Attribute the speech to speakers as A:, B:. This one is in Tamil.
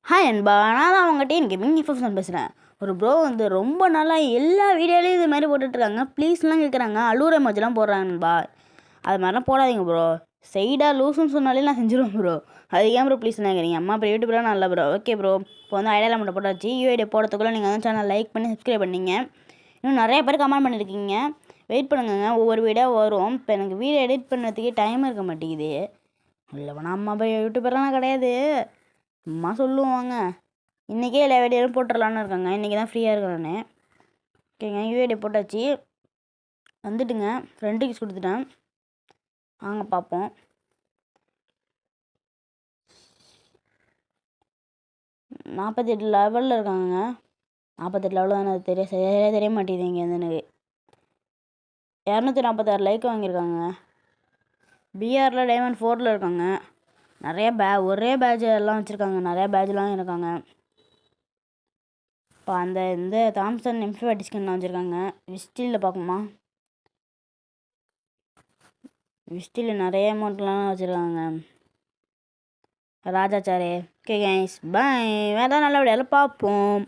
A: ஹாய் அன்பா, நான் தான் அவங்ககிட்ட எனக்கு கேமிங் பேசுகிறேன். ஒரு ப்ரோ வந்து ரொம்ப நாளாக எல்லா வீடியோலையும் இது மாதிரி போட்டுட்ருக்காங்க. ப்ளீஸ்லாம் கேட்குறாங்க, அழுவுற எமோஜிலாம் போடுறாங்க நண்பா. அது மாதிரிலாம் போடாதீங்க ப்ரோ. சைடாக லூசுன்னு சொன்னாலே நான் செஞ்சுருவேன் ப்ரோ. அது ஏன் ப்ரோ ப்ளீஸ் கேட்குறீங்க? அம்மா அப்புறம் யூடியூப்லாம் நல்ல ப்ரோ. Okay bro. இப்போ வந்து ஐடியா மட்டும் போட்டாச்சு. யூஐடி போடுறதுக்குள்ளே நீங்கள் வந்து சேனல் லைக் பண்ணி சப்ஸ்கிரைப் பண்ணிங்க. இன்னும் நிறைய பேர் கமெண்ட் பண்ணியிருக்கீங்க. வெயிட் பண்ணுங்க, ஒவ்வொரு வீடியோ வரும். இப்போ எனக்கு வீடியோ எடிட் பண்ணுறதுக்கே டைம் இருக்க மாட்டேங்குது. இல்லை அம்மா போய் யூடியூபர்லாம் கிடையாது, சும்மா சொல்லுவாங்க. இன்றைக்கே எல்லா வீடியோவும் போட்டுடலான்னு இருக்காங்க. இன்றைக்கி தான் ஃப்ரீயாக இருக்கிறேன் நான். ஓகேங்க, யூஐடி போட்டாச்சு. வந்துட்டுங்க, ஃப்ரெண்டு கிஸ் கொடுத்துட்டேன். வாங்க பார்ப்போம். நாற்பத்தெட்டு லெவலில் இருக்காங்க. 48 லெவலில் தானே, அது சரியாக தெரிய மாட்டேங்குது இங்கே வந்து எனக்கு. 246 லைக் வாங்கியிருக்காங்க. பிஆரில் டைமண்ட் 4 இருக்காங்க. நிறைய ஒரே பேட்ச் எல்லாம் வச்சுருக்காங்க. நிறையா பேட்ச்லாம் இருக்காங்க. இப்போ இந்த தாம்சன் எம்ஃபி ஸ்கின்லாம் வச்சுருக்காங்க. விஸ்டிலில் பார்க்குமா, விஸ்டிலில் நிறைய அமௌண்ட்லாம் வச்சுருக்காங்க. ராஜாச்சாரே. ஓகே கைஸ், பாய். வேறு நல்ல வீடியோவில் பார்ப்போம்.